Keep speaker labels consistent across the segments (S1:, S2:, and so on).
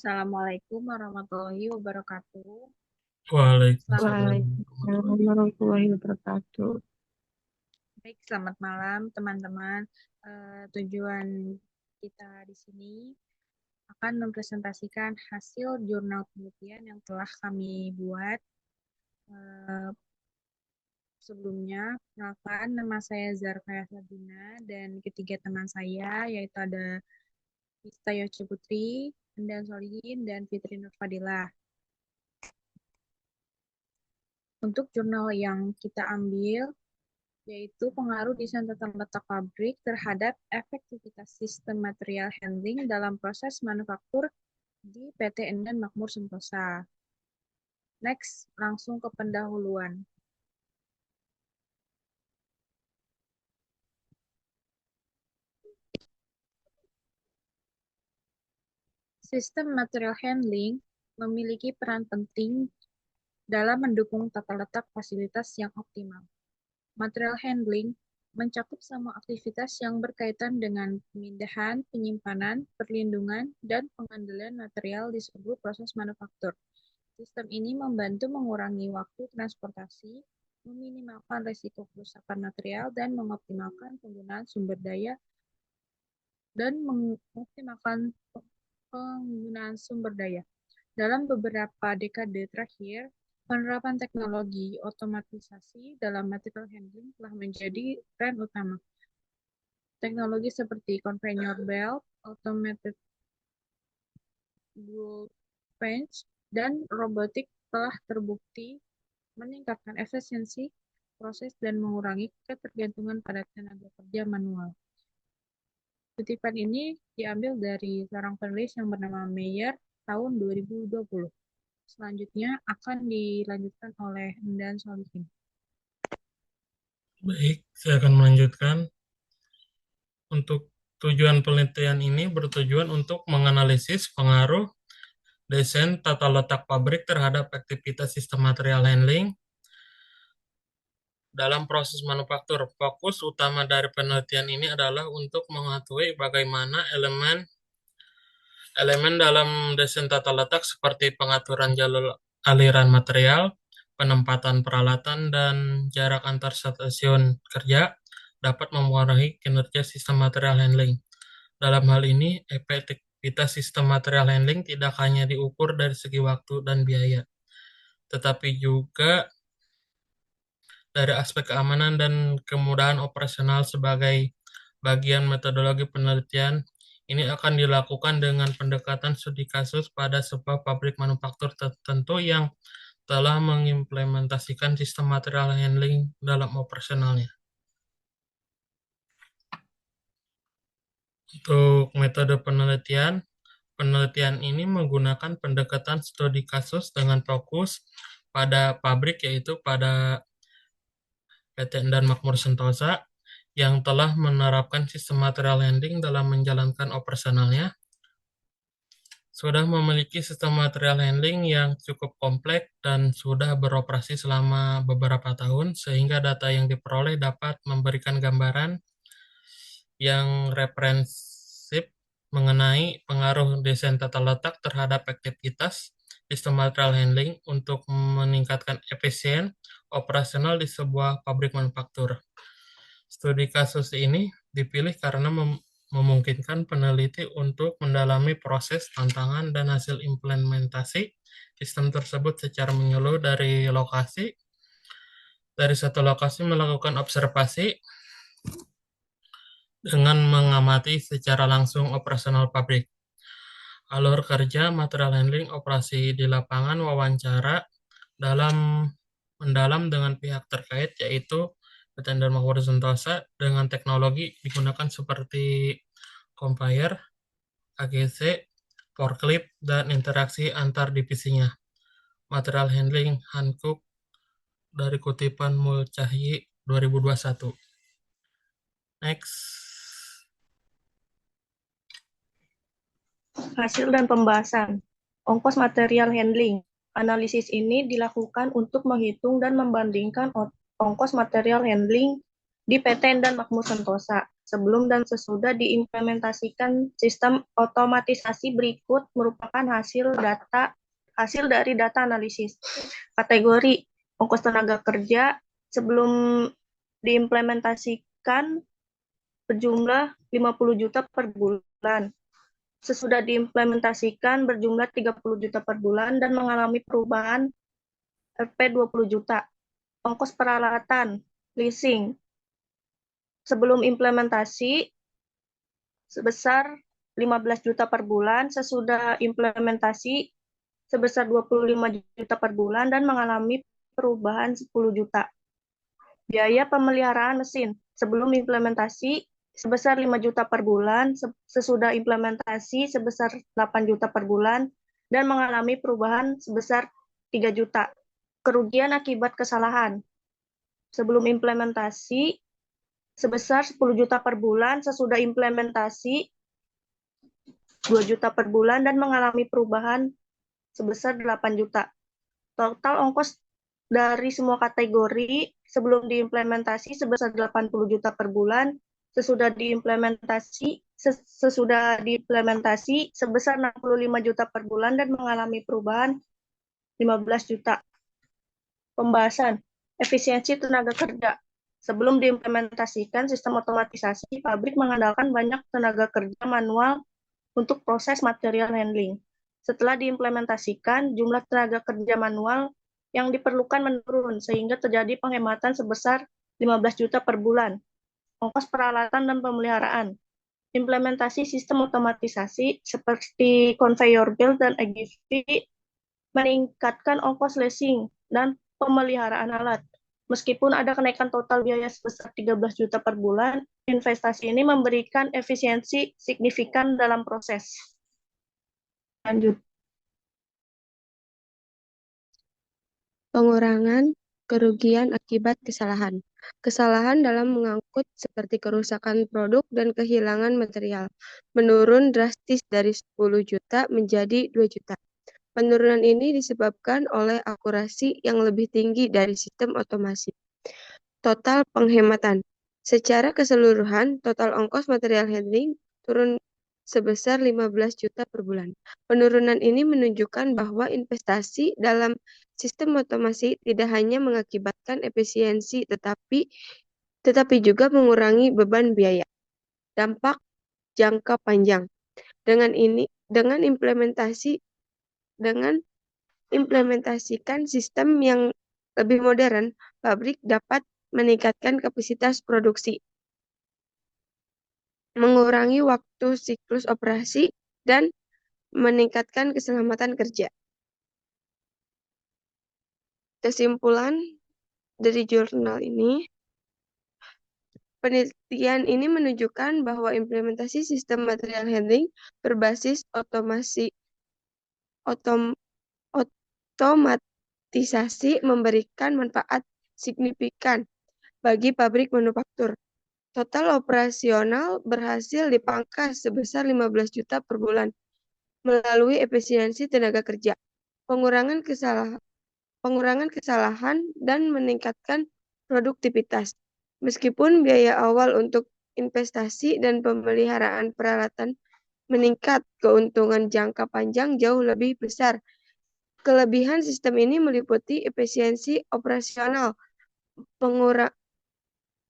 S1: Assalamualaikum warahmatullahi wabarakatuh. Selamat
S2: Waalaikumsalam.
S3: Waalaikumsalam warahmatullahi wabarakatuh.
S1: baik, selamat malam teman-teman. Tujuan kita di sini akan mempresentasikan hasil jurnal penelitian yang telah kami buat. Eh, Sebelumnya, perkenalkan nama saya Zarkaya Sabina dan ketiga teman saya yaitu ada Ista Yoce Putri, Endan Solihin, dan Fitri Nurfadilah. Untuk jurnal yang kita ambil yaitu pengaruh desain tata letak pabrik terhadap efektivitas sistem material handling dalam proses manufaktur di PT Endan Makmur Sentosa. Next, langsung ke pendahuluan. Sistem material handling memiliki peran penting dalam mendukung tata letak fasilitas yang optimal. Material handling mencakup semua aktivitas yang berkaitan dengan pemindahan, penyimpanan, perlindungan, dan pengendalian material di seluruh proses manufaktur. Sistem ini membantu mengurangi waktu transportasi, meminimalkan risiko kerusakan material, dan mengoptimalkan penggunaan sumber daya Dalam beberapa dekade terakhir, penerapan teknologi otomatisasi dalam material handling telah menjadi tren utama. Teknologi seperti conveyor belt, automated bolt wrench, dan robotik telah terbukti meningkatkan efisiensi proses dan mengurangi ketergantungan pada tenaga kerja manual. Kutipan ini diambil dari seorang penulis yang bernama Meyer tahun 2020. Selanjutnya akan dilanjutkan oleh Endan Solihin.
S2: Baik, saya akan melanjutkan. Untuk tujuan penelitian ini bertujuan untuk menganalisis pengaruh desain tata letak pabrik terhadap aktivitas sistem material handling dalam proses manufaktur. Fokus utama dari penelitian ini adalah untuk mengetahui bagaimana elemen dalam desain tata letak seperti pengaturan jalur aliran material, penempatan peralatan, dan jarak antar stasiun kerja dapat mempengaruhi kinerja sistem material handling. Dalam hal ini, efektivitas sistem material handling tidak hanya diukur dari segi waktu dan biaya, tetapi juga dari aspek keamanan dan kemudahan operasional. Sebagai bagian metodologi penelitian, ini akan dilakukan dengan pendekatan studi kasus pada sebuah pabrik manufaktur tertentu yang telah mengimplementasikan sistem material handling dalam operasionalnya. Untuk metode penelitian, penelitian ini menggunakan pendekatan studi kasus dengan fokus pada pabrik, yaitu pada PT Endan Makmur Sentosa, yang telah menerapkan sistem material handling dalam menjalankan operasionalnya. Sudah memiliki sistem material handling yang cukup kompleks dan sudah beroperasi selama beberapa tahun, sehingga data yang diperoleh dapat memberikan gambaran yang referensif mengenai pengaruh desain tata letak terhadap aktivitas sistem material handling untuk meningkatkan efisien operasional di sebuah pabrik manufaktur. Studi kasus ini dipilih karena memungkinkan peneliti untuk mendalami proses, tantangan, dan hasil implementasi sistem tersebut secara menyeluruh dari satu lokasi melakukan observasi dengan mengamati secara langsung operasional pabrik. Alur kerja, material handling, operasi di lapangan, wawancara mendalam dengan pihak terkait, yaitu PT Endan Makmur Sentosa, dengan teknologi digunakan seperti conveyor, AGC, forklift, dan interaksi antar divisinya. Material handling Hankook dari kutipan Mulcahyi 2021. Next.
S3: Hasil dan pembahasan. Ongkos material handling. Analisis ini dilakukan untuk menghitung dan membandingkan ongkos material handling di PTN dan Makmur Sentosa. Sebelum dan sesudah diimplementasikan sistem otomatisasi berikut merupakan hasil dari data analisis. Kategori ongkos tenaga kerja sebelum diimplementasikan berjumlah 50 juta per bulan. Sesudah diimplementasikan berjumlah 30 juta per bulan dan mengalami perubahan Rp 20 juta. Ongkos peralatan, leasing, sebelum implementasi sebesar 15 juta per bulan, sesudah implementasi sebesar 25 juta per bulan dan mengalami perubahan 10 juta. Biaya pemeliharaan mesin sebelum implementasi sebesar 5 juta per bulan, sesudah implementasi sebesar 8 juta per bulan dan mengalami perubahan sebesar 3 juta. Kerugian akibat kesalahan sebelum implementasi sebesar 10 juta per bulan, sesudah implementasi 2 juta per bulan dan mengalami perubahan sebesar 8 juta. Total ongkos dari semua kategori sebelum diimplementasi sebesar 80 juta per bulan, sesudah diimplementasi sebesar 65 juta per bulan dan mengalami perubahan 15 juta. Pembahasan efisiensi tenaga kerja. Sebelum diimplementasikan sistem otomatisasi, pabrik mengandalkan banyak tenaga kerja manual untuk proses material handling. Setelah diimplementasikan, jumlah tenaga kerja manual yang diperlukan menurun, sehingga terjadi penghematan sebesar 15 juta per bulan. Ongkos peralatan dan pemeliharaan. Implementasi sistem otomatisasi seperti conveyor belt dan EGV meningkatkan ongkos leasing dan pemeliharaan alat. Meskipun ada kenaikan total biaya sebesar 13 juta per bulan, investasi ini memberikan efisiensi signifikan dalam proses. Lanjut.
S4: Pengurangan kerugian akibat kesalahan. Kesalahan dalam mengangkut seperti kerusakan produk dan kehilangan material menurun drastis dari 10 juta menjadi 2 juta. Penurunan ini disebabkan oleh akurasi yang lebih tinggi dari sistem otomasi. Total penghematan. Secara keseluruhan, total ongkos material handling turun sebesar 15 juta per bulan. Penurunan ini menunjukkan bahwa investasi dalam sistem otomasi tidak hanya mengakibatkan efisiensi tetapi juga mengurangi beban biaya. Dampak jangka panjang. Dengan implementasikan sistem yang lebih modern, pabrik dapat meningkatkan kapasitas produksi, mengurangi waktu siklus operasi, dan meningkatkan keselamatan kerja. Kesimpulan dari jurnal ini, penelitian ini menunjukkan bahwa implementasi sistem material handling berbasis otomatisasi memberikan manfaat signifikan bagi pabrik manufaktur. Total operasional berhasil dipangkas sebesar 15 juta per bulan melalui efisiensi tenaga kerja, pengurangan kesalahan, dan meningkatkan produktivitas. Meskipun biaya awal untuk investasi dan pemeliharaan peralatan meningkat, keuntungan jangka panjang jauh lebih besar. Kelebihan sistem ini meliputi efisiensi operasional,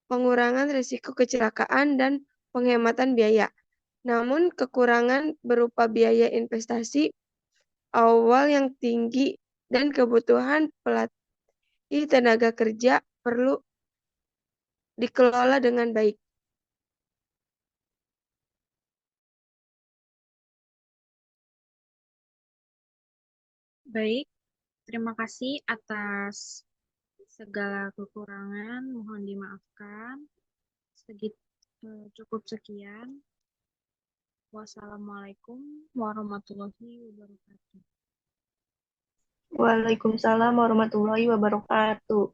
S4: pengurangan risiko kecelakaan, dan penghematan biaya. Namun, kekurangan berupa biaya investasi awal yang tinggi dan kebutuhan pelatih tenaga kerja perlu dikelola dengan baik.
S1: Baik, terima kasih atas segala kekurangan, mohon dimaafkan. Cukup sekian. Wassalamualaikum warahmatullahi wabarakatuh.
S3: Waalaikumsalam warahmatullahi wabarakatuh.